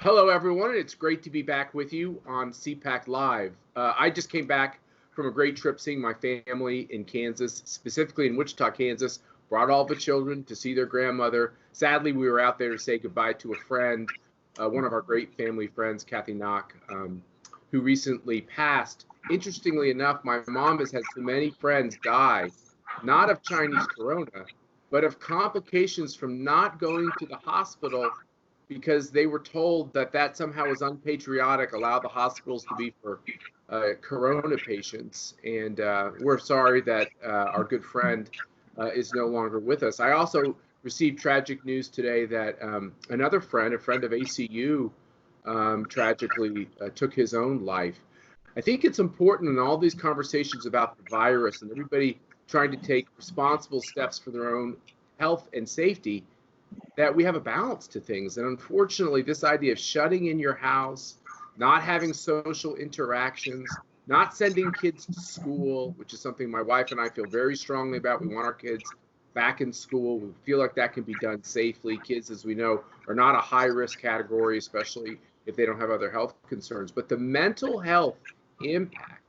Hello, everyone. It's great to be back with you on CPAC Live. I just came back from a great trip seeing my family in Kansas, specifically in Wichita, Kansas. Brought all the children to see their grandmother. Sadly, we were out there to say goodbye to a friend, one of our great family friends, Kathy Knock, who recently passed. Interestingly enough, my mom has had so many friends die, not of Chinese corona, but of complications from not going to the hospital because they were told that that somehow was unpatriotic, allow the hospitals to be for corona patients. And we're sorry that our good friend is no longer with us. I also received tragic news today that another friend, a friend of ACU, tragically took his own life. I think it's important in all these conversations about the virus and everybody trying to take responsible steps for their own health and safety that we have a balance to things. And unfortunately, this idea of shutting in your house, not having social interactions, not sending kids to school, which is something my wife and I feel very strongly about. We want our kids back in school. We feel like that can be done safely. Kids, as we know, are not a high risk category, especially if they don't have other health concerns. But the mental health impact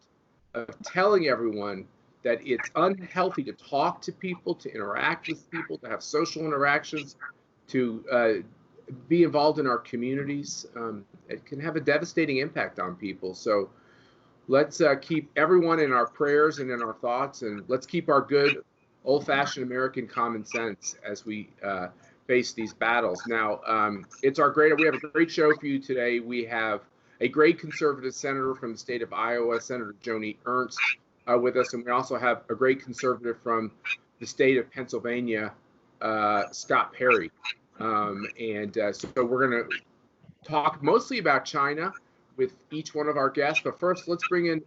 of telling everyone that it's unhealthy to talk to people, to interact with people, to have social interactions, to be involved in our communities, it can have a devastating impact on people. So let's keep everyone in our prayers and in our thoughts, and let's keep our good old-fashioned American common sense as we face these battles. Now, we have a great show for you today. We have a great conservative senator from the state of Iowa, Senator Joni Ernst, with us, and we also have a great conservative from the state of Pennsylvania, Scott Perry. So we're going to talk mostly about China with each one of our guests. But first, let's bring in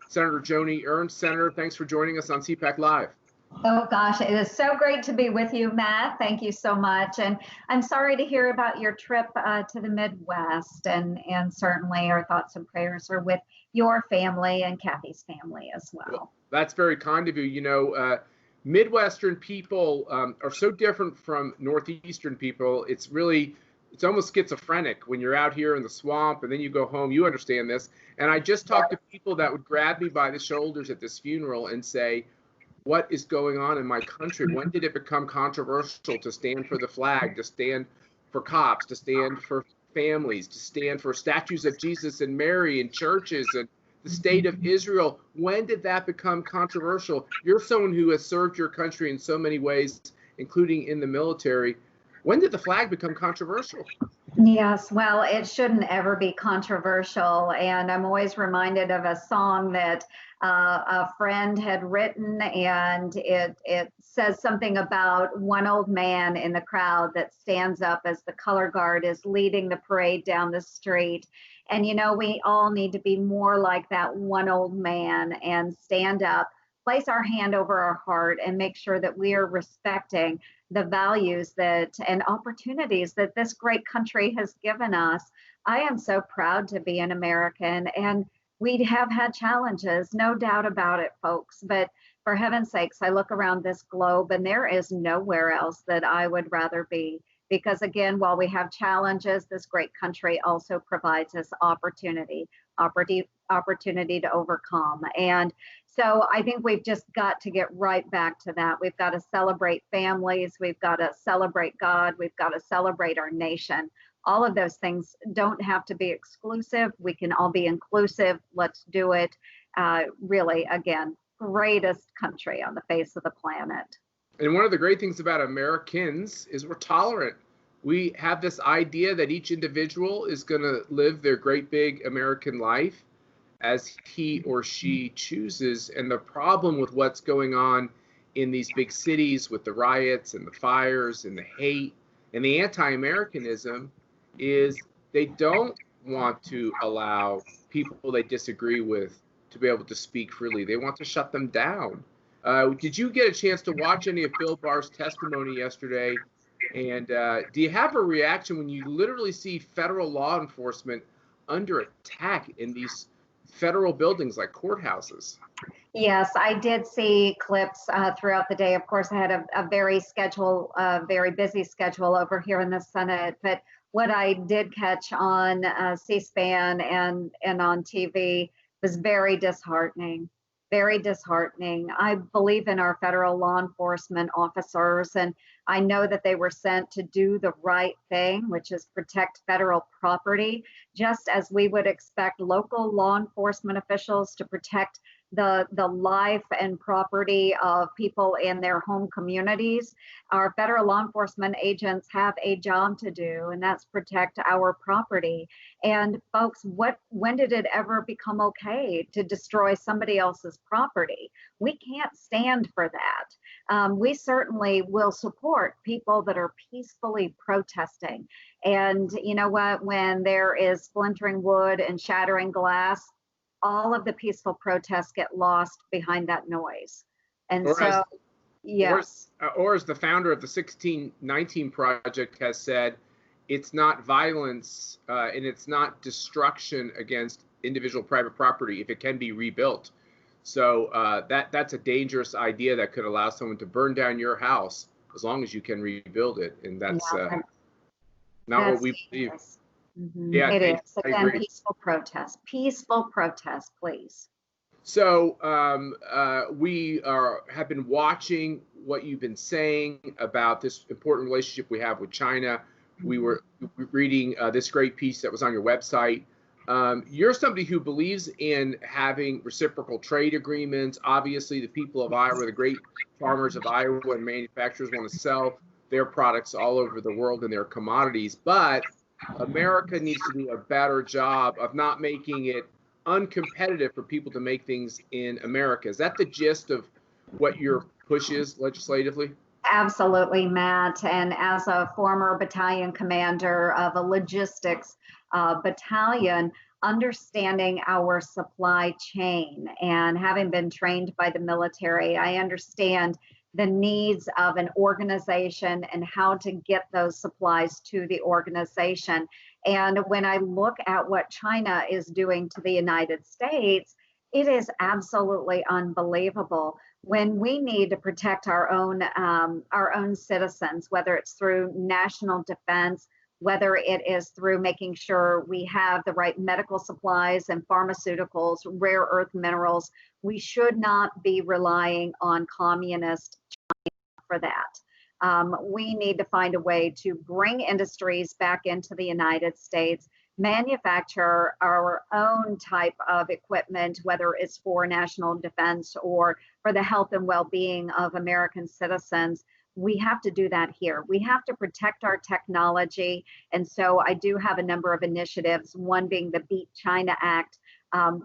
Senator Joni Ernst. Senator, thanks for joining us on CPAC Live. Oh gosh, it is so great to be with you, Matt. Thank you so much. And I'm sorry to hear about your trip to the Midwest. And certainly our thoughts and prayers are with your family and Kathy's family as well. That's very kind of you. You know, Midwestern people are so different from Northeastern people. It's almost schizophrenic when you're out here in the swamp and then you go home. You understand this. And I just talked to people that would grab me by the shoulders at this funeral and say, what is going on in my country? When did it become controversial to stand for the flag, to stand for cops, to stand for families, to stand for statues of Jesus and Mary in churches and the state of Israel? When did that become controversial? You're someone who has served your country in so many ways, including in the military. When did the flag become controversial? Yes, well, it shouldn't ever be controversial. And I'm always reminded of a song that a friend had written, and it says something about one old man in the crowd that stands up as the color guard is leading the parade down the street. And, you know, we all need to be more like that one old man and stand up, place our hand over our heart, and make sure that we are respecting the values that and opportunities that this great country has given us. I am so proud to be an American, and we have had challenges, no doubt about it, folks. But for heaven's sakes, I look around this globe and there is nowhere else that I would rather be. Because again, while we have challenges, this great country also provides us opportunity to overcome. And so I think we've just got to get right back to that. We've got to celebrate families. We've got to celebrate God. We've got to celebrate our nation. All of those things don't have to be exclusive. We can all be inclusive. Let's do it. Really, again, greatest country on the face of the planet. And one of the great things about Americans is we're tolerant. We have this idea that each individual is going to live their great big American life as he or she chooses. And the problem with what's going on in these big cities with the riots and the fires and the hate and the anti-Americanism is they don't want to allow people they disagree with to be able to speak freely. They want to shut them down. Did you get a chance to watch any of Bill Barr's testimony yesterday? And do you have a reaction when you literally see federal law enforcement under attack in these federal buildings like courthouses? Yes, I did see clips throughout the day. Of course, I had a very busy schedule over here in the Senate, but what I did catch on C-SPAN and on TV was very disheartening. Very disheartening. I believe in our federal law enforcement officers, and I know that they were sent to do the right thing, which is protect federal property, just as we would expect local law enforcement officials to protect the life and property of people in their home communities. Our federal law enforcement agents have a job to do, and that's protect our property. And folks, when did it ever become okay to destroy somebody else's property? We can't stand for that. We certainly will support people that are peacefully protesting. And you know what? When there is splintering wood and shattering glass, all of the peaceful protests get lost behind that noise. And Or so, yes. Or as the founder of the 1619 Project has said, it's not violence and it's not destruction against individual private property if it can be rebuilt. So that's a dangerous idea that could allow someone to burn down your house as long as you can rebuild it. And that's not what we believe. Mm-hmm. Yeah, it is. Again, agree. Peaceful protest, please. So we have been watching what you've been saying about this important relationship we have with China. We were reading this great piece that was on your website. You're somebody who believes in having reciprocal trade agreements. Obviously, the people of Iowa, the great farmers of Iowa and manufacturers want to sell their products all over the world and their commodities. But America needs to do a better job of not making it uncompetitive for people to make things in America. Is that the gist of what your push is legislatively? Absolutely, Matt. And as a former battalion commander of a logistics battalion, understanding our supply chain and having been trained by the military, I understand the needs of an organization and how to get those supplies to the organization. And when I look at what China is doing to the United States, it is absolutely unbelievable. When we need to protect our own citizens, whether it's through national defense, whether it is through making sure we have the right medical supplies and pharmaceuticals, rare earth minerals, we should not be relying on communist China for that. We need to find a way to bring industries back into the United States, manufacture our own type of equipment, whether it's for national defense or for the health and well-being of American citizens. We have to do that here. We have to protect our technology. And so I do have a number of initiatives, one being the Beat China Act,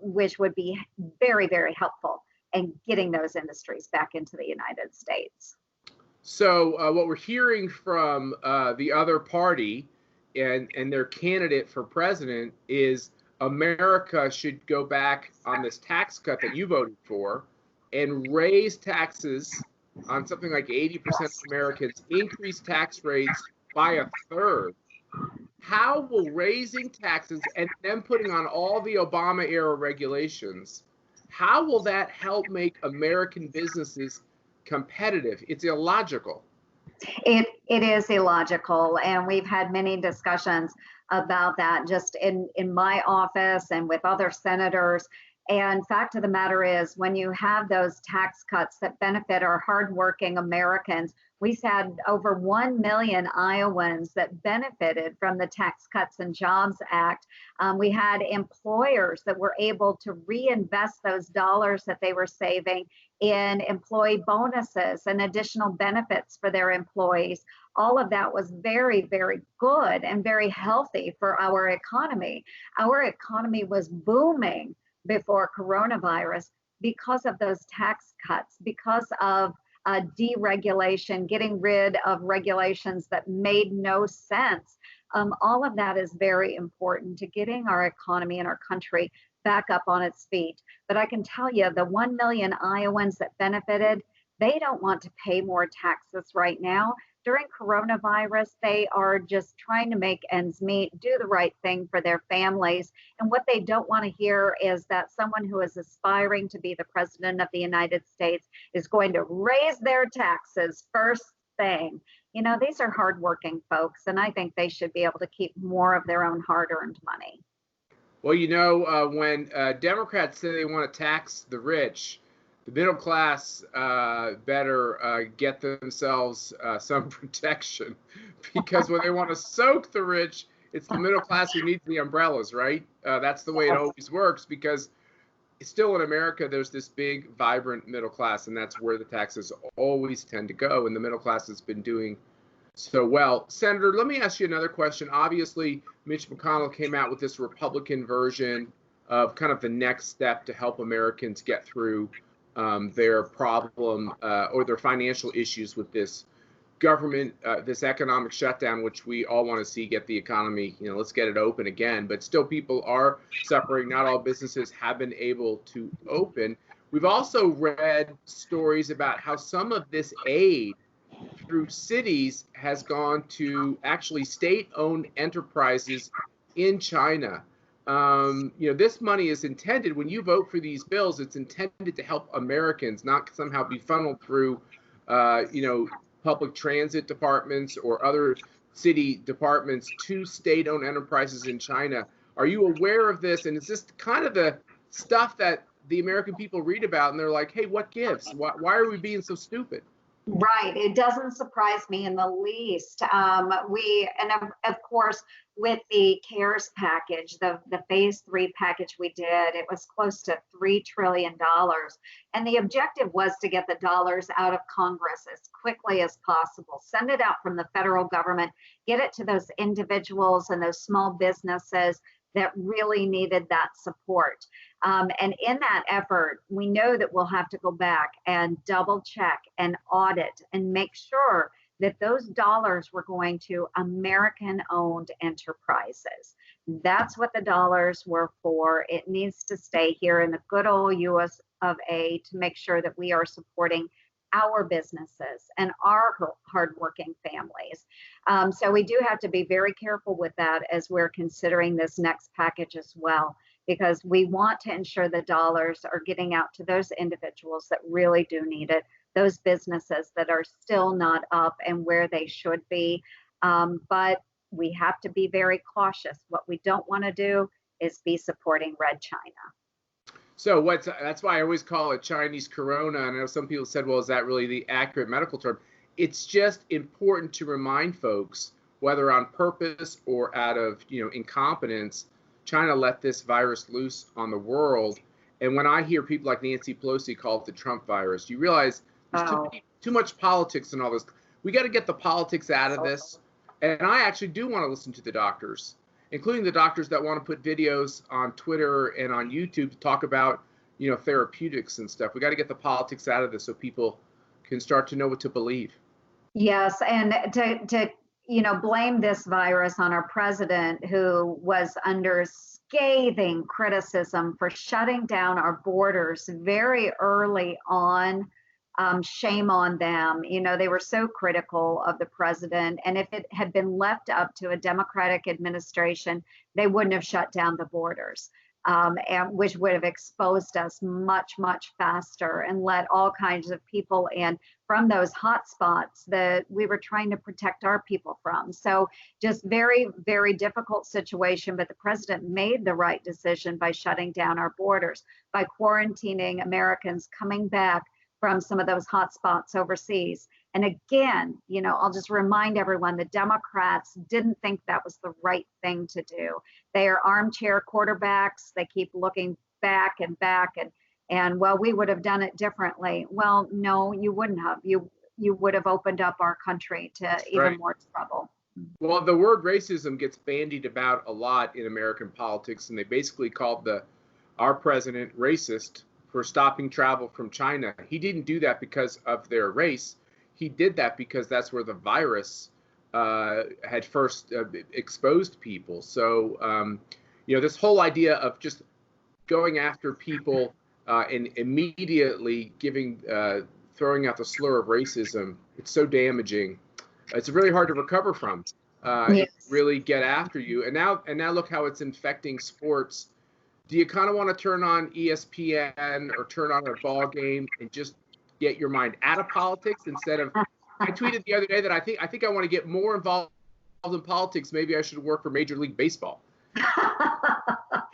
which would be very, very helpful in getting those industries back into the United States. So what we're hearing from the other party and their candidate for president is America should go back on this tax cut that you voted for and raise taxes on something like 80% of Americans, increase tax rates by a third. How will raising taxes and then putting on all the Obama era regulations, how will that help make American businesses competitive? It's illogical. It is illogical, and we've had many discussions about that just in my office and with other senators. And fact of the matter is, when you have those tax cuts that benefit our hardworking Americans, we had over 1 million Iowans that benefited from the Tax Cuts and Jobs Act. We had employers that were able to reinvest those dollars that they were saving in employee bonuses and additional benefits for their employees. All of that was very, very good and very healthy for our economy. Our economy was booming before coronavirus because of those tax cuts, because of deregulation, getting rid of regulations that made no sense. All of that is very important to getting our economy and our country back up on its feet. But I can tell you, the 1 million Iowans that benefited, they don't want to pay more taxes right now. During coronavirus, they are just trying to make ends meet, do the right thing for their families. And what they don't want to hear is that someone who is aspiring to be the president of the United States is going to raise their taxes first thing. These are hardworking folks, and I think they should be able to keep more of their own hard-earned money. Well, when Democrats say they want to tax the rich, the middle class better get themselves some protection, because when they want to soak the rich, it's the middle class who needs the umbrellas, right? That's the way it always works, because still in America, there's this big, vibrant middle class, and that's where the taxes always tend to go, and the middle class has been doing so well. Senator, let me ask you another question. Obviously, Mitch McConnell came out with this Republican version of kind of the next step to help Americans get through their problem or their financial issues with this government, this economic shutdown, which we all want to see get the economy, let's get it open again. But still, people are suffering. Not all businesses have been able to open. We've also read stories about how some of this aid through cities has gone to actually state-owned enterprises in China. This money is intended, when you vote for these bills, it's intended to help Americans, not somehow be funneled through, public transit departments or other city departments to state-owned enterprises in China. Are you aware of this? And is this kind of the stuff that the American people read about and they're like, hey, what gives? Why are we being so stupid? Right. It doesn't surprise me in the least. Of course, with the CARES package, the phase 3 package we did, it was close to $3 trillion. And the objective was to get the dollars out of Congress as quickly as possible, send it out from the federal government, get it to those individuals and those small businesses that really needed that support. And in that effort, we know that we'll have to go back and double check and audit and make sure that those dollars were going to American-owned enterprises. That's what the dollars were for. It needs to stay here in the good old US of A to make sure that we are supporting our businesses and our hardworking families. So we do have to be very careful with that as we're considering this next package as well, because we want to ensure the dollars are getting out to those individuals that really do need it, those businesses that are still not up and where they should be. But we have to be very cautious. What we don't want to do is be supporting Red China. So that's why I always call it Chinese corona. And I know some people said, well, is that really the accurate medical term? It's just important to remind folks, whether on purpose or out of incompetence, China let this virus loose on the world. And when I hear people like Nancy Pelosi call it the Trump virus, you realize there's too much politics and all this. We got to get the politics out of this. And I actually do want to listen to the doctors, including the doctors that want to put videos on Twitter and on YouTube to talk about, therapeutics and stuff. We got to get the politics out of this so people can start to know what to believe. Yes, and to blame this virus on our president, who was under scathing criticism for shutting down our borders very early on. Shame on them. They were so critical of the president. And if it had been left up to a Democratic administration, they wouldn't have shut down the borders, and which would have exposed us much, much faster and let all kinds of people in from those hot spots that we were trying to protect our people from. So just very, very difficult situation. But the president made the right decision by shutting down our borders, by quarantining Americans coming back from some of those hot spots overseas. And again, I'll just remind everyone, the Democrats didn't think that was the right thing to do. They are armchair quarterbacks. They keep looking back and back and well, we would have done it differently. Well, no, you wouldn't have. You would have opened up our country to even more trouble. Well, the word racism gets bandied about a lot in American politics, and they basically called our president racist for stopping travel from China. He didn't do that because of their race. He did that because that's where the virus had first exposed people. So, this whole idea of just going after people and immediately throwing out the slur of racism, it's so damaging. It's really hard to recover from. Yes. Really get after you. And now look how it's infecting sports. Do you kind of want to turn on ESPN or turn on a ball game and just get your mind out of politics instead of I tweeted the other day that I think I want to get more involved in politics. Maybe I should work for Major League Baseball.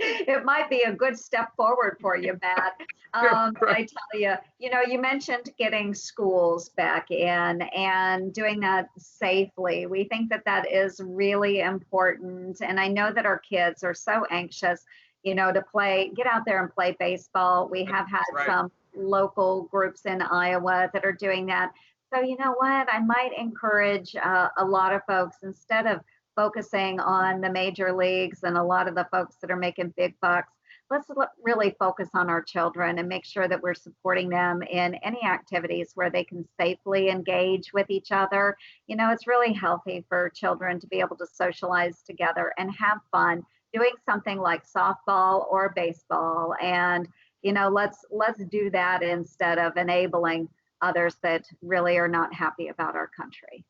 It might be a good step forward for you, Matt. I tell you, you mentioned getting schools back in and doing that safely. We think that that is really important. And I know that our kids are so anxious, to get out there and play baseball. We have had some local groups in Iowa that are doing that. So you know what? I might encourage a lot of folks, instead of focusing on the major leagues and a lot of the folks that are making big bucks, let's really focus on our children and make sure that we're supporting them in any activities where they can safely engage with each other. It's really healthy for children to be able to socialize together and have fun doing something like softball or baseball. And, let's do that instead of enabling others that really are not happy about our country.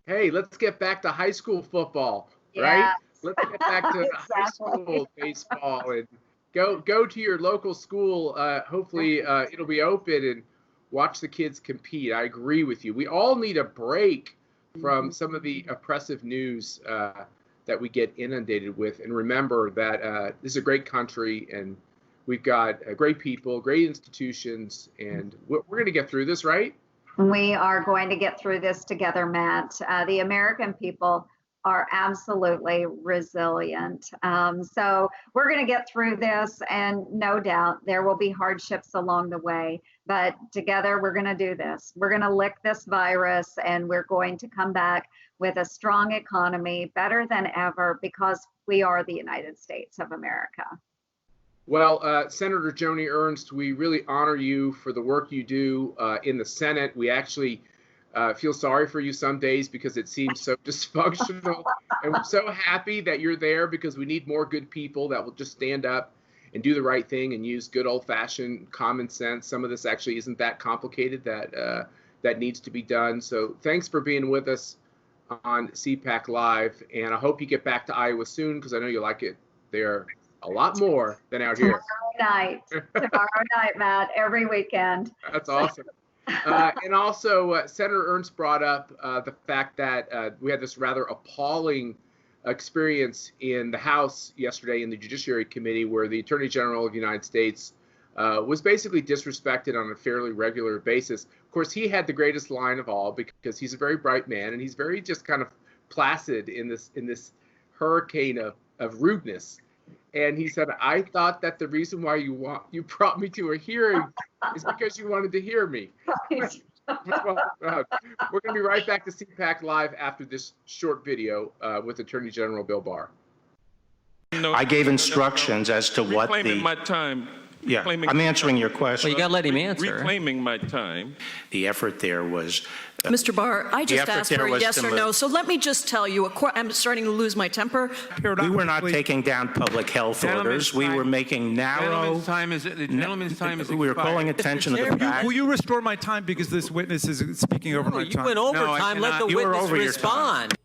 Hey, let's get back to high school football, Yes. right? Let's get back to Exactly. high school baseball and go to your local school. Hopefully it'll be open, and watch the kids compete. I agree with you. We all need a break from some of the oppressive news that we get inundated with. And remember that this is a great country, and we've got great people, great institutions, and we're going to get through this, right? We are going to get through this together, Matt. The American people are absolutely resilient. So we're going to get through this, and no doubt there will be hardships along the way, but together we're going to do this. We're going to lick this virus, and we're going to come back with a strong economy, better than ever, because we are the United States of America. Well, Senator Joni Ernst, we really honor you for the work you do in the Senate. We actually feel sorry for you some days because it seems so dysfunctional. And we're so happy that you're there, because we need more good people that will just stand up and do the right thing and use good old-fashioned common sense. Some of this actually isn't that complicated that needs to be done. So thanks for being with us on CPAC Live. And I hope you get back to Iowa soon, because I know you like it there a lot more than out here. Tomorrow night, Matt, every weekend. That's awesome. And also, Senator Ernst brought up the fact that we had this rather appalling experience in the House yesterday in the Judiciary Committee, where the Attorney General of the United States was basically disrespected on a fairly regular basis. Of course, he had the greatest line of all, because he's a very bright man, and he's very just kind of placid in this hurricane of rudeness. And he said, I thought that the reason why you brought me to a hearing is because you wanted to hear me. Well, we're going to be right back to CPAC Live after this short video with Attorney General Bill Barr. I gave instructions as to what Reclaiming my time. Yeah, I'm answering your question. Well, you got to let him answer. Reclaiming my time. The effort there was... Mr. Barr, I just asked for a yes or no, move. so let me just tell you, I'm starting to lose my temper. We were not taking down public health orders. We were making narrow... The gentleman's time is We were calling attention to the fact... Will you restore my time, because this witness is speaking over my You time? went over No, I time. Let the cannot. You were witness over your time. respond.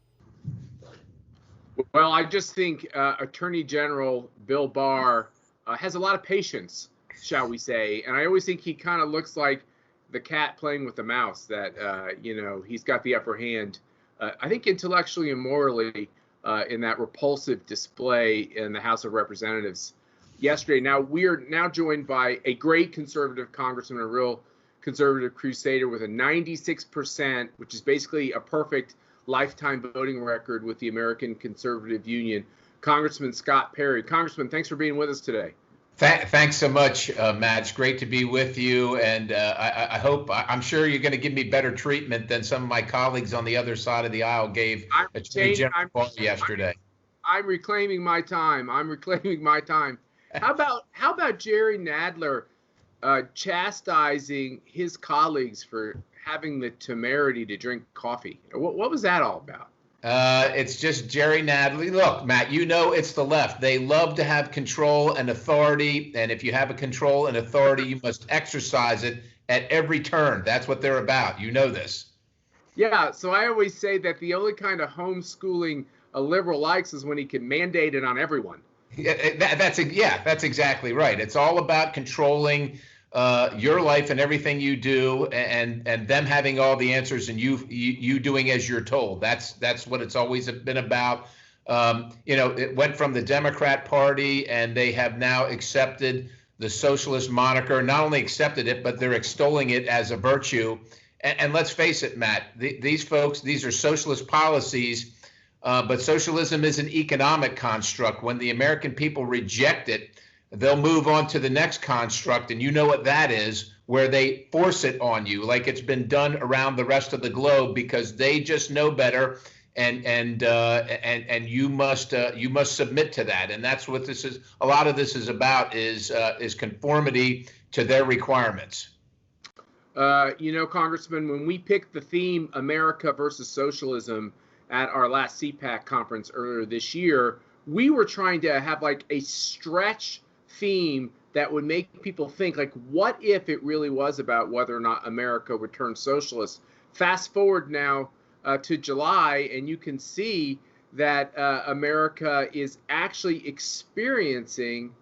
Well, I just think Attorney General Bill Barr has a lot of patience, shall we say. And I always think he kind of looks like the cat playing with the mouse, that, he's got the upper hand, I think intellectually and morally, in that repulsive display in the House of Representatives yesterday. Now, we are now joined by a great conservative congressman, a real conservative crusader with a 96%, which is basically a perfect lifetime voting record with the American Conservative Union, Congressman Scott Perry. Congressman, thanks for being with us today. Thanks so much, Matt. It's great to be with you, and I'm sure you're going to give me better treatment than some of my colleagues on the other side of the aisle gave Attorney General Barr yesterday. I'm reclaiming my time. How about Jerry Nadler chastising his colleagues for having the temerity to drink coffee? What was that all about? It's just Jerry Nadler. Look, Matt, it's the left. They love to have control and authority. And if you have a control and authority, you must exercise it at every turn. That's what they're about. You know this. Yeah. So I always say that the only kind of homeschooling a liberal likes is when he can mandate it on everyone. That's exactly right. It's all about controlling your life and everything you do, and them having all the answers, and you doing as you're told. That's what it's always been about. It went from the Democrat Party, and they have now accepted the socialist moniker. Not only accepted it, but they're extolling it as a virtue. And let's face it, Matt, these folks, these are socialist policies, but socialism is an economic construct. When the American people reject it, they'll move on to the next construct, and you know what that is, where they force it on you, like it's been done around the rest of the globe, because they just know better, and you must submit to that. And that's what this is. A lot of this is about is conformity to their requirements. Congressman, when we picked the theme America versus Socialism at our last CPAC conference earlier this year, we were trying to have like a stretch theme that would make people think, like, what if it really was about whether or not America would turn socialist? Fast forward now to July, and you can see that America is actually experiencing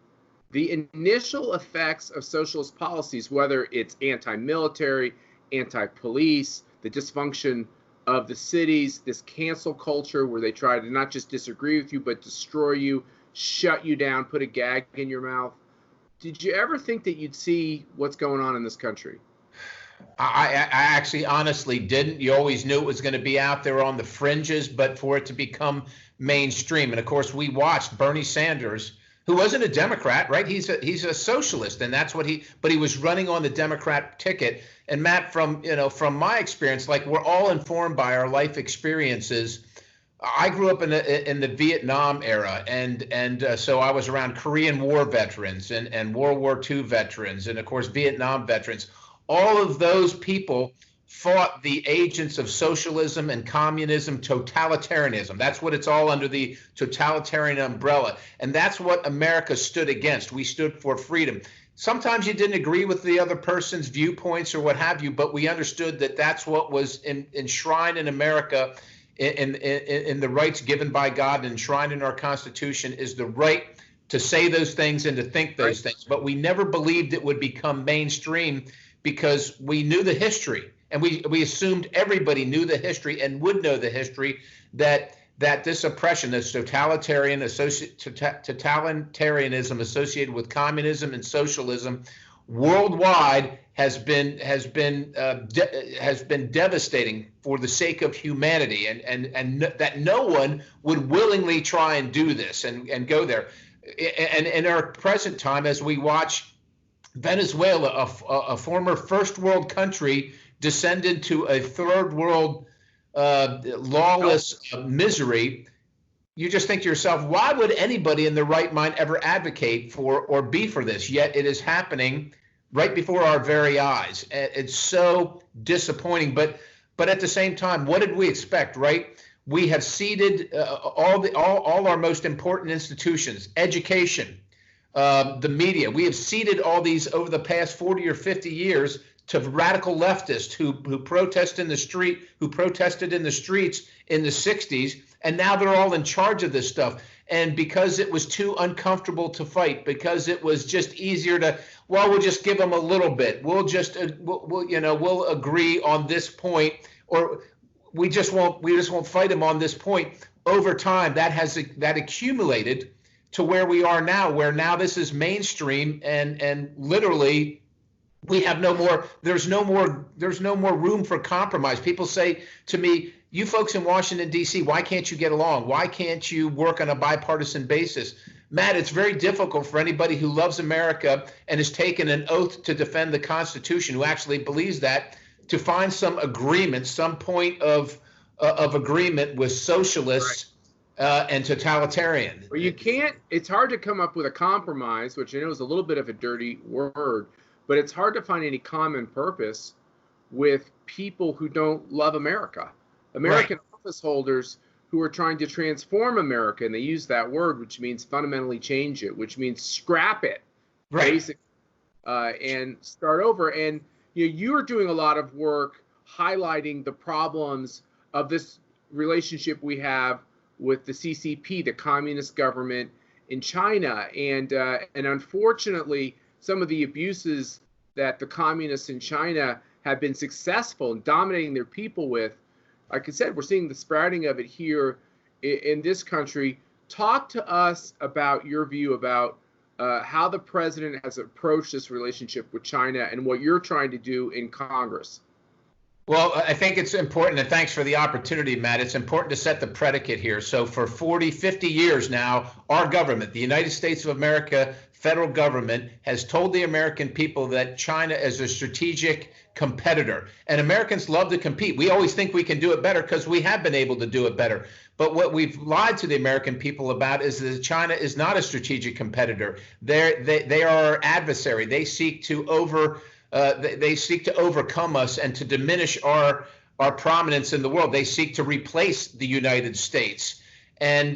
the initial effects of socialist policies, whether it's anti-military, anti-police, the dysfunction of the cities, this cancel culture where they try to not just disagree with you, but destroy you, shut you down, put a gag in your mouth. Did you ever think that you'd see what's going on in this country? I actually honestly didn't. You always knew it was going to be out there on the fringes, but for it to become mainstream. And of course, we watched Bernie Sanders, who wasn't a Democrat, right? He's a socialist, and that's what but he was running on the Democrat ticket. And Matt, from my experience, like, we're all informed by our life experiences. I grew up in the Vietnam era, and so I was around Korean War veterans and World War II veterans, and of course Vietnam veterans. All of those people fought the agents of socialism and communism, totalitarianism. That's what it's all under, the totalitarian umbrella. And that's what America stood against. We stood for freedom. Sometimes you didn't agree with the other person's viewpoints or what have you, but we understood that that's what was enshrined in America, in the rights given by God and enshrined in our Constitution, is the right to say those things and to think those things. But we never believed it would become mainstream, because we knew the history, and we assumed everybody knew the history and would know the history, that this oppression, this totalitarianism associated with communism and socialism worldwide has been devastating for the sake of humanity, and that no one would willingly try and do this and go there. And in our present time, as we watch Venezuela, a former first world country, descend into a third world lawless misery, you just think to yourself, why would anybody in their right mind ever advocate for or be for this? Yet it is happening right before our very eyes. It's so disappointing. But at the same time, what did we expect, right? We have ceded all our most important institutions, education, the media. We have ceded all these over the past 40 or 50 years to radical leftists who protested in the streets in the 60s, and now they're all in charge of this stuff. And because it was too uncomfortable to fight, because it was just easier to, we'll just give them a little bit. We'll just we'll agree on this point, or we just won't fight them on this point. Over time, that accumulated to where we are now, where now this is mainstream, and literally we have no more. There's no more room for compromise. People say to me, "You folks in Washington, D.C., why can't you get along? Why can't you work on a bipartisan basis?" Matt, it's very difficult for anybody who loves America and has taken an oath to defend the Constitution, who actually believes that, to find some agreement, some point of agreement with socialists. And totalitarian. Well, you can't. It's hard to come up with a compromise, which I know is a little bit of a dirty word, but it's hard to find any common purpose with people who don't love America. American office holders who are trying to transform America, and they use that word, which means fundamentally change it, which means scrap it, basically, and start over. And you're doing a lot of work highlighting the problems of this relationship we have with the CCP, the communist government in China, and unfortunately, some of the abuses that the communists in China have been successful in dominating their people with. Like I said, we're seeing the sprouting of it here in this country. Talk to us about your view about how the president has approached this relationship with China and what you're trying to do in Congress. Well, I think it's important, and thanks for the opportunity, Matt. It's important to set the predicate here. So for 40, 50 years now, our government, the United States of America, federal government, has told the American people that China is a strategic competitor. And Americans love to compete. We always think we can do it better because we have been able to do it better. But what we've lied to the American people about is that China is not a strategic competitor. They are our adversary. They seek to overcome us and to diminish our prominence in the world. They seek to replace the United States. And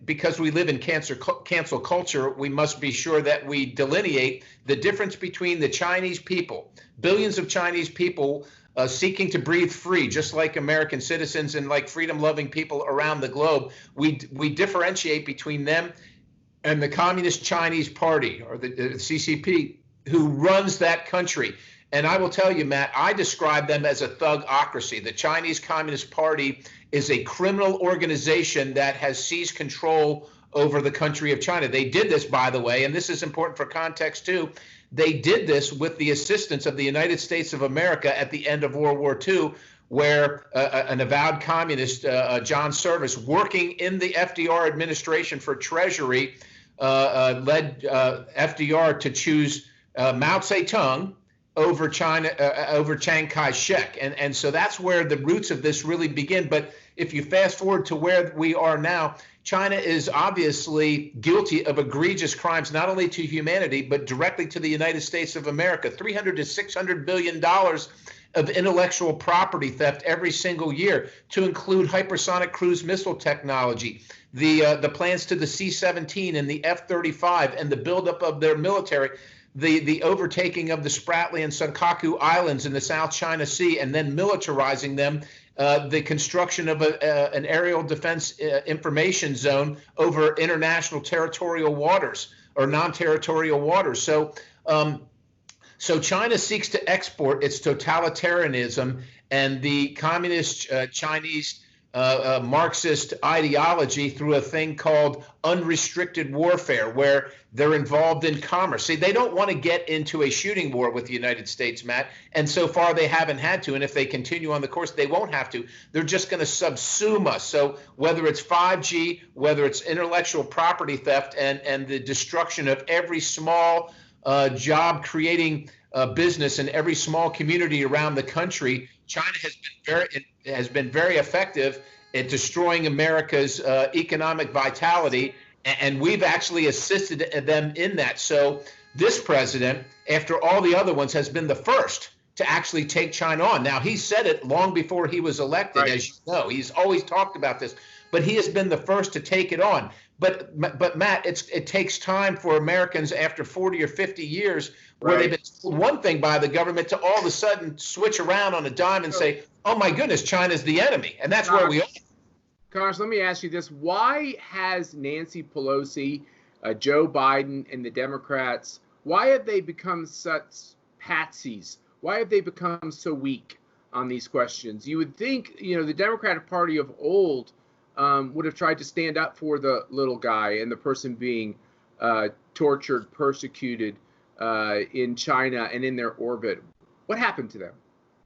because we live in cancel culture, we must be sure that we delineate the difference between the Chinese people, billions of Chinese people seeking to breathe free, just like American citizens and like freedom-loving people around the globe. We differentiate between them and the Communist Chinese Party, or the CCP, who runs that country. And I will tell you, Matt, I describe them as a thugocracy. The Chinese Communist Party is a criminal organization that has seized control over the country of China. They did this, by the way, and this is important for context too. They did this with the assistance of the United States of America at the end of World War II, where an avowed communist, John Service, working in the FDR administration for Treasury, led FDR to choose Mao Zedong over China, over Chiang Kai-shek. And so that's where the roots of this really begin. But if you fast forward to where we are now, China is obviously guilty of egregious crimes, not only to humanity, but directly to the United States of America. $300 to $600 billion of intellectual property theft every single year, to include hypersonic cruise missile technology, the plans to the C-17 and the F-35 and the buildup of their military, the overtaking of the Spratly and Senkaku Islands in the South China Sea and then militarizing them, the construction of an aerial defense information zone over international territorial waters or non-territorial waters. So China seeks to export its totalitarianism and the communist Chinese Marxist ideology through a thing called unrestricted warfare, where they're involved in commerce. See, they don't want to get into a shooting war with the United States, Matt, and so far they haven't had to, and if they continue on the course, they won't have to. They're just going to subsume us. So whether it's 5G, whether it's intellectual property theft and the destruction of every small job-creating business in every small community around the country, China has been very effective at destroying America's economic vitality, and we've actually assisted them in that. So this president, after all the other ones, has been the first to actually take China on. Now, he said it long before he was elected, right, as you know. He's always talked about this, but he has been the first to take it on. But Matt, it takes time for Americans after 40 or 50 years where they've been told one thing by the government to all of a sudden switch around on a dime and say, oh my goodness, China's the enemy. And that's where we are. Congress, let me ask you this. Why has Nancy Pelosi, Joe Biden, and the Democrats, why have they become such patsies? Why have they become so weak on these questions? You would think, the Democratic Party of old would have tried to stand up for the little guy and the person being tortured, persecuted in China and in their orbit. What happened to them?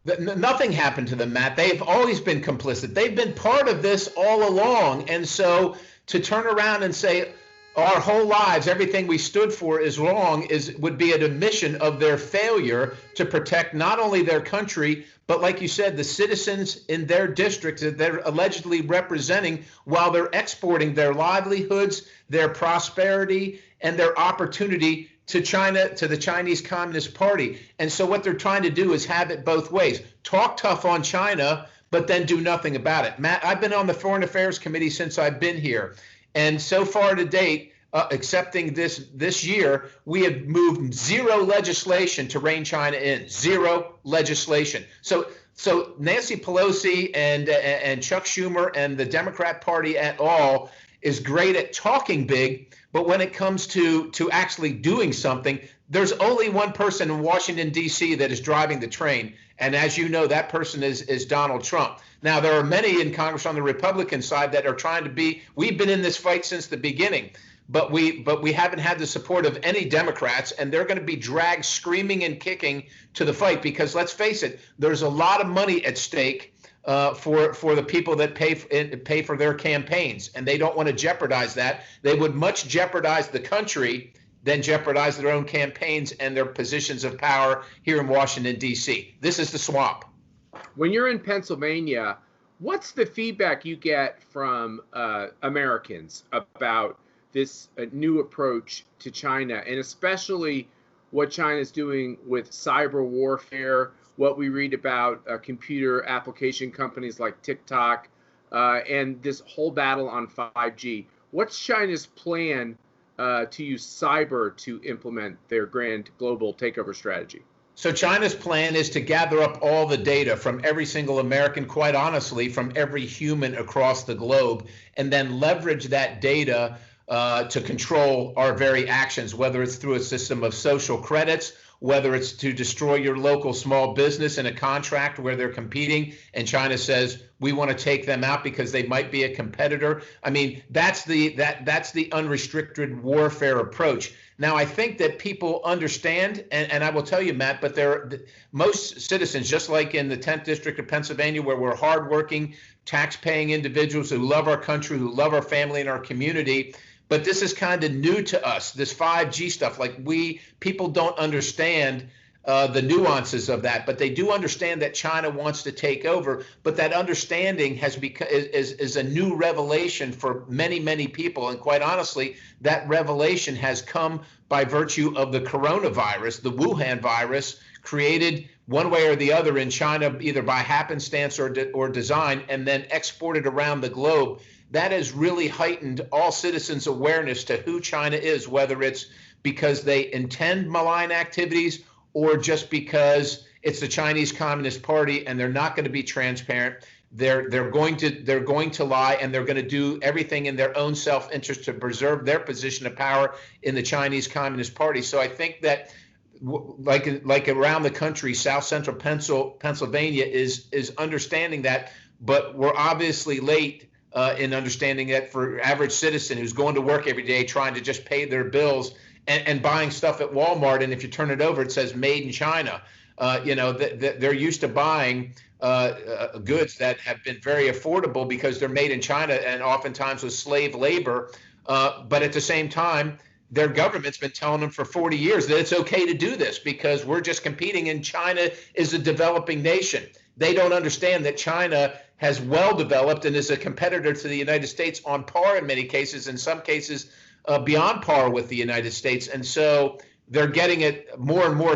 Nothing happened to them, Matt. They've always been complicit. They've been part of this all along. And so to turn around and say our whole lives, everything we stood for is wrong, would be an admission of their failure to protect not only their country, but like you said, the citizens in their districts that they're allegedly representing, while they're exporting their livelihoods, their prosperity, and their opportunity to China, to the Chinese Communist Party. And so what they're trying to do is have it both ways. Talk tough on China, but then do nothing about it. Matt, I've been on the Foreign Affairs Committee since I've been here. And so far to date, excepting this year, we have moved zero legislation to rein China in. Zero legislation. So Nancy Pelosi and Chuck Schumer and the Democrat Party et al. is great at talking big, but when it comes to actually doing something, there's only one person in Washington, D.C. that is driving the train. And as you know, that person is Donald Trump. Now, there are many in Congress on the Republican side that are trying to be, we've been in this fight since the beginning, but we haven't had the support of any Democrats, and they're going to be dragged screaming and kicking to the fight because, let's face it, there's a lot of money at stake for the people that pay for their campaigns, and they don't want to jeopardize that. They would much jeopardize the country than jeopardize their own campaigns and their positions of power here in Washington, D.C. This is the swamp. When you're in Pennsylvania, what's the feedback you get from Americans about this new approach to China, and especially what China's doing with cyber warfare, what we read about computer application companies like TikTok, and this whole battle on 5G? What's China's plan to use cyber to implement their grand global takeover strategy? So China's plan is to gather up all the data from every single American, quite honestly, from every human across the globe, and then leverage that data to control our very actions, whether it's through a system of social credits, whether it's to destroy your local small business in a contract where they're competing and China says we want to take them out because they might be a competitor. I mean, that's the unrestricted warfare approach. Now, I think that people understand, and I will tell you, Matt, but most citizens, just like in the 10th District of Pennsylvania, where we're hardworking, tax-paying individuals who love our country, who love our family and our community, but this is kind of new to us, this 5G stuff. Like people don't understand the nuances of that, but they do understand that China wants to take over. But that understanding is a new revelation for many, many people. And quite honestly, that revelation has come by virtue of the coronavirus, the Wuhan virus, created one way or the other in China, either by happenstance or design, and then exported around the globe. That has really heightened all citizens' awareness to who China is, whether it's because they intend malign activities or just because it's the Chinese Communist Party and they're not going to be transparent. They're going to lie, and they're going to do everything in their own self-interest to preserve their position of power in the Chinese Communist Party. So I think that, like around the country, South Central Pennsylvania is understanding that, but we're obviously late in understanding that for average citizen who's going to work every day trying to just pay their bills and buying stuff at Walmart, and if you turn it over, it says made in China. They're used to buying goods that have been very affordable because they're made in China and oftentimes with slave labor. But at the same time, their government's been telling them for 40 years that it's okay to do this because we're just competing, and China is a developing nation. They don't understand that China has well developed and is a competitor to the United States on par in many cases, in some cases beyond par with the United States. And so they're getting it more and more,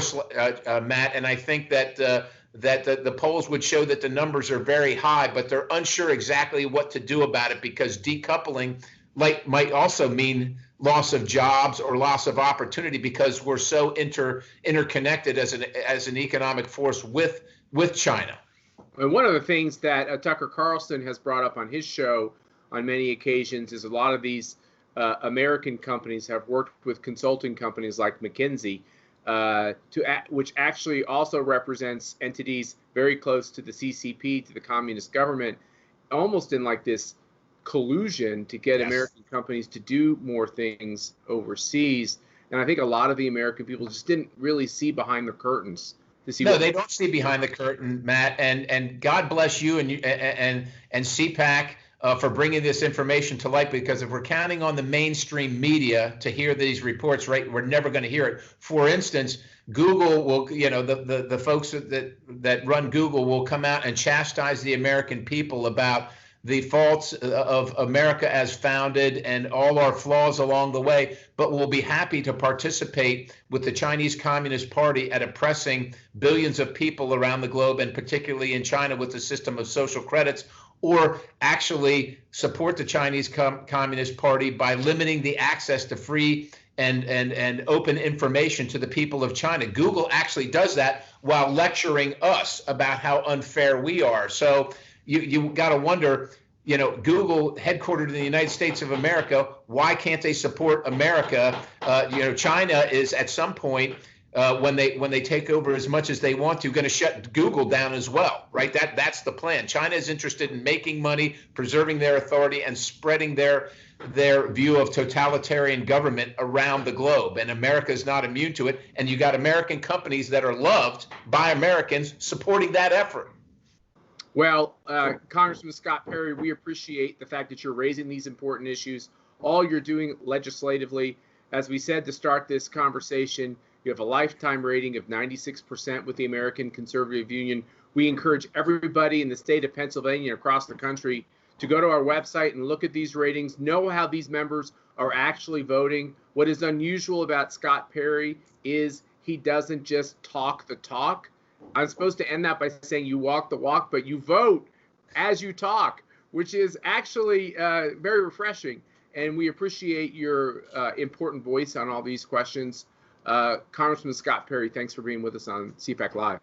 Matt. And I think that the polls would show that the numbers are very high, but they're unsure exactly what to do about it because decoupling might also mean loss of jobs or loss of opportunity because we're so interconnected as an economic force with China. And one of the things that Tucker Carlson has brought up on his show on many occasions is a lot of these American companies have worked with consulting companies like McKinsey, which actually also represents entities very close to the CCP, to the communist government, almost in like this collusion to get American companies to do more things overseas. And I think a lot of the American people just didn't really see behind the curtains. No, they don't see behind the curtain, Matt. And God bless you and CPAC for bringing this information to light, because if we're counting on the mainstream media to hear these reports, right, we're never going to hear it. For instance, Google will, the folks that run Google will come out and chastise the American people about the faults of America as founded and all our flaws along the way, but we'll be happy to participate with the Chinese Communist Party at oppressing billions of people around the globe, and particularly in China with the system of social credits, or actually support the Chinese Communist Party by limiting the access to free and open information to the people of China. Google actually does that while lecturing us about how unfair we are. So you got to wonder, Google, headquartered in the United States of America, why can't they support America? China is at some point, when they take over as much as they want to, going to shut Google down as well, right? That's the plan. China is interested in making money, preserving their authority, and spreading their view of totalitarian government around the globe. And America is not immune to it. And you got American companies that are loved by Americans supporting that effort. Well, Congressman Scott Perry, we appreciate the fact that you're raising these important issues. All you're doing legislatively, as we said to start this conversation, you have a lifetime rating of 96% with the American Conservative Union. We encourage everybody in the state of Pennsylvania and across the country to go to our website and look at these ratings, know how these members are actually voting. What is unusual about Scott Perry is he doesn't just talk the talk. I'm supposed to end that by saying you walk the walk, but you vote as you talk, which is actually very refreshing. And we appreciate your important voice on all these questions. Congressman Scott Perry, thanks for being with us on CPAC Live.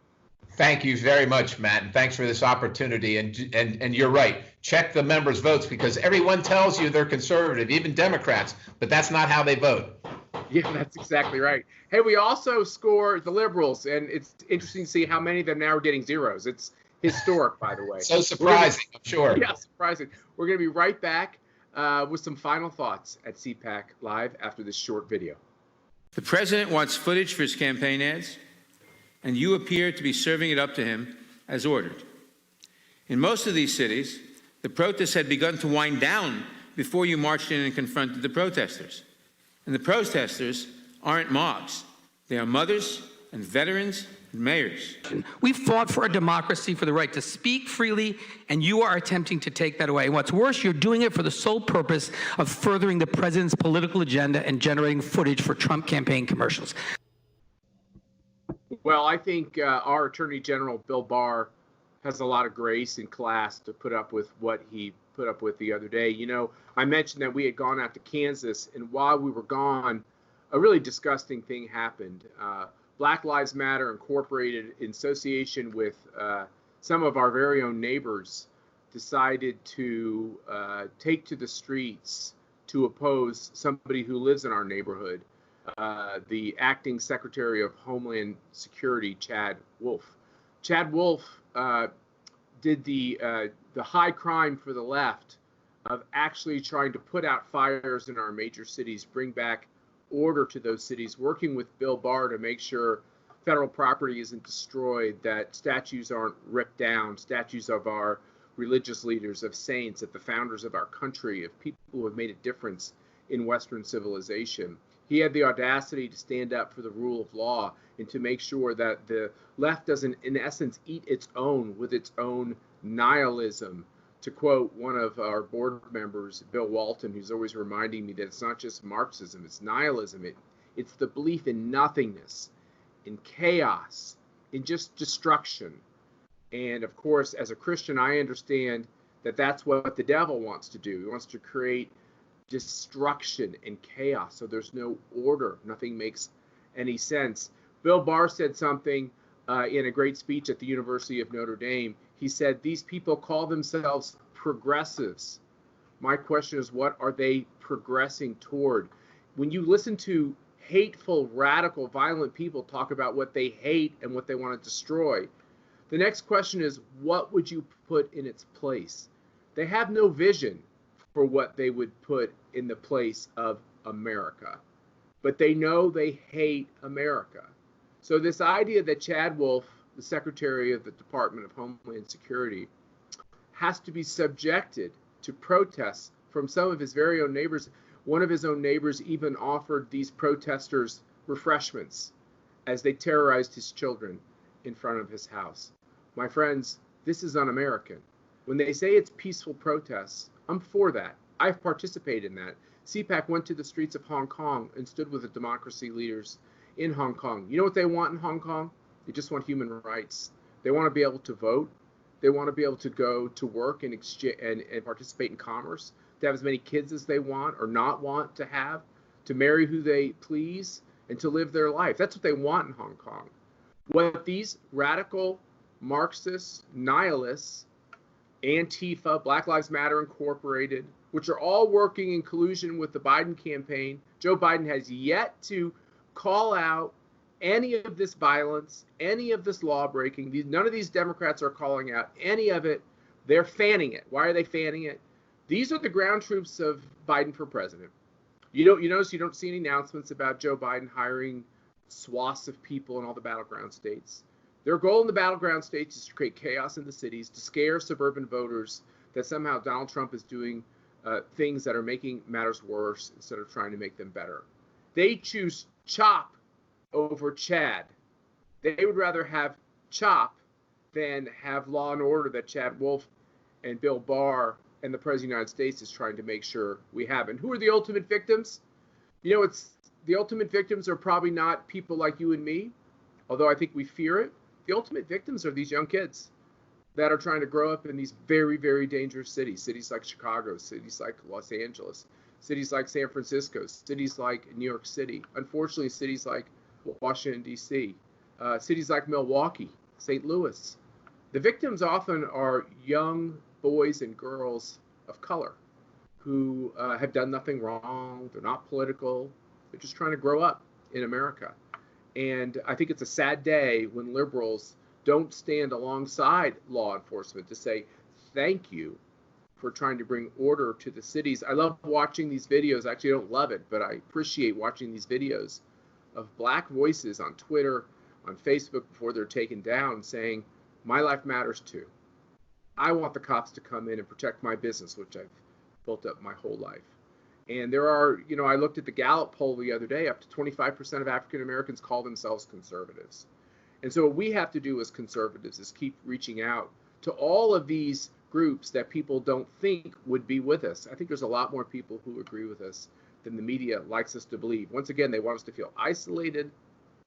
Thank you very much, Matt, and thanks for this opportunity. And you're right. Check the members' votes, because everyone tells you they're conservative, even Democrats, but that's not how they vote. Yeah, that's exactly right. Hey, we also score the liberals, and it's interesting to see how many of them now are getting zeros. It's historic, by the way. So surprising, I'm sure. Yeah, surprising. We're going to be right back with some final thoughts at CPAC Live after this short video. The president wants footage for his campaign ads, and you appear to be serving it up to him as ordered. In most of these cities, the protests had begun to wind down before you marched in and confronted the protesters. And the protesters aren't mobs. They are mothers and veterans and mayors. We fought for a democracy, for the right to speak freely, and you are attempting to take that away. And what's worse, you're doing it for the sole purpose of furthering the president's political agenda and generating footage for Trump campaign commercials. Well, I think our Attorney General, Bill Barr, has a lot of grace and class to put up with what he put up with the other day. You know, I mentioned that we had gone out to Kansas, and while we were gone, a really disgusting thing happened. Black Lives Matter Incorporated, in association with some of our very own neighbors, decided to take to the streets to oppose somebody who lives in our neighborhood, the acting Secretary of Homeland Security, Chad Wolf. Chad Wolf did the high crime for the left of actually trying to put out fires in our major cities, bring back order to those cities, working with Bill Barr to make sure federal property isn't destroyed, that statues aren't ripped down, statues of our religious leaders, of saints, of the founders of our country, of people who have made a difference in Western civilization. He had the audacity to stand up for the rule of law and to make sure that the left doesn't, in essence, eat its own with its own nihilism. To quote one of our board members, Bill Walton, who's always reminding me that it's not just Marxism, it's nihilism. It's the belief in nothingness, in chaos, in just destruction. And of course, as a Christian, I understand that that's what the devil wants to do. He wants to create destruction and chaos, so there's no order. Nothing makes any sense. Bill Barr said something in a great speech at the University of Notre Dame. He said, these people call themselves progressives. My question is, what are they progressing toward? When you listen to hateful, radical, violent people talk about what they hate and what they want to destroy, the next question is, what would you put in its place? They have no vision for what they would put in the place of America, but they know they hate America. So this idea that Chad Wolf, the Secretary of the Department of Homeland Security, has to be subjected to protests from some of his very own neighbors. One of his own neighbors even offered these protesters refreshments as they terrorized his children in front of his house. My friends, this is un-American. When they say it's peaceful protests, I'm for that. I've participated in that. CPAC went to the streets of Hong Kong and stood with the democracy leaders in Hong Kong. You know what they want in Hong Kong? They just want human rights. They want to be able to vote. They want to be able to go to work and exchange and participate in commerce, to have as many kids as they want or not want to have, to marry who they please, and to live their life. That's what they want in Hong Kong. What these radical Marxist nihilists Antifa, Black Lives Matter Incorporated, which are all working in collusion with the Biden campaign. Joe Biden has yet to call out any of this violence, any of this law breaking. None of these Democrats are calling out any of it. They're fanning it. Why are they fanning it? These are the ground troops of Biden for president. You notice you don't see any announcements about Joe Biden hiring swaths of people in all the battleground states. Their goal in the battleground states is to create chaos in the cities, to scare suburban voters that somehow Donald Trump is doing things that are making matters worse instead of trying to make them better. They choose CHOP over Chad. They would rather have CHOP than have law and order that Chad Wolf and Bill Barr and the President of the United States is trying to make sure we have. And who are the ultimate victims? The ultimate victims are probably not people like you and me, although I think we fear it. The ultimate victims are these young kids that are trying to grow up in these very, very dangerous cities like Chicago, cities like Los Angeles, cities like San Francisco, cities like New York City, unfortunately, cities like Washington, D.C., cities like Milwaukee, St. Louis. The victims often are young boys and girls of color who have done nothing wrong. They're not political. They're just trying to grow up in America. And I think it's a sad day when liberals don't stand alongside law enforcement to say, thank you for trying to bring order to the cities. I love watching these videos. Actually, I don't love it, but I appreciate watching these videos of black voices on Twitter, on Facebook before they're taken down saying, my life matters too. I want the cops to come in and protect my business, which I've built up my whole life. And there are, I looked at the Gallup poll the other day, up to 25% of African Americans call themselves conservatives. And so what we have to do as conservatives is keep reaching out to all of these groups that people don't think would be with us. I think there's a lot more people who agree with us than the media likes us to believe. Once again, they want us to feel isolated,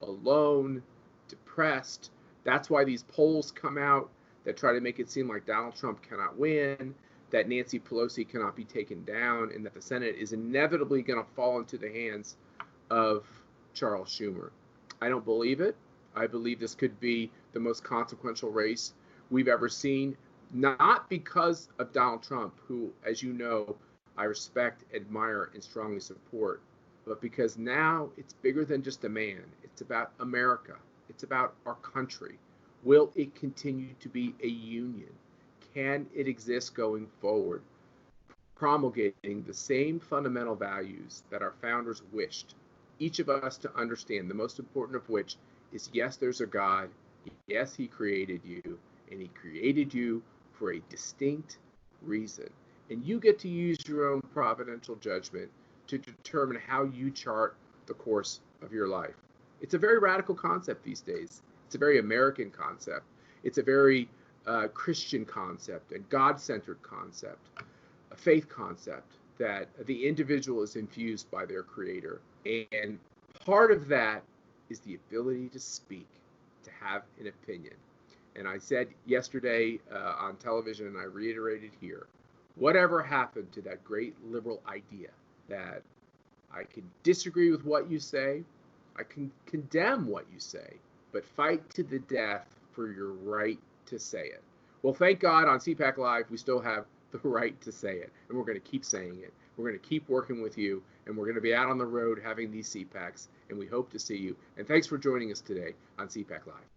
alone, depressed. That's why these polls come out that try to make it seem like Donald Trump cannot win, that Nancy Pelosi cannot be taken down, and that the Senate is inevitably going to fall into the hands of Charles Schumer. I don't believe it. I believe this could be the most consequential race we've ever seen, not because of Donald Trump, who, as you know, I respect, admire, and strongly support, but because now it's bigger than just a man. It's about America. It's about our country. Will it continue to be a union? Can it exist going forward, promulgating the same fundamental values that our founders wished each of us to understand, the most important of which is, yes, there's a God, yes, he created you, and he created you for a distinct reason. And you get to use your own providential judgment to determine how you chart the course of your life. It's a very radical concept these days. It's a very American concept. It's a very Christian concept and God-centered concept, a faith concept that the individual is infused by their creator. And part of that is the ability to speak, to have an opinion. And I said yesterday on television, and I reiterated here, whatever happened to that great liberal idea that I can disagree with what you say, I can condemn what you say, but fight to the death for your right to say it. Well, thank God on CPAC Live, we still have the right to say it, and we're going to keep saying it. We're going to keep working with you, and we're going to be out on the road having these CPACs, and we hope to see you. And thanks for joining us today on CPAC Live.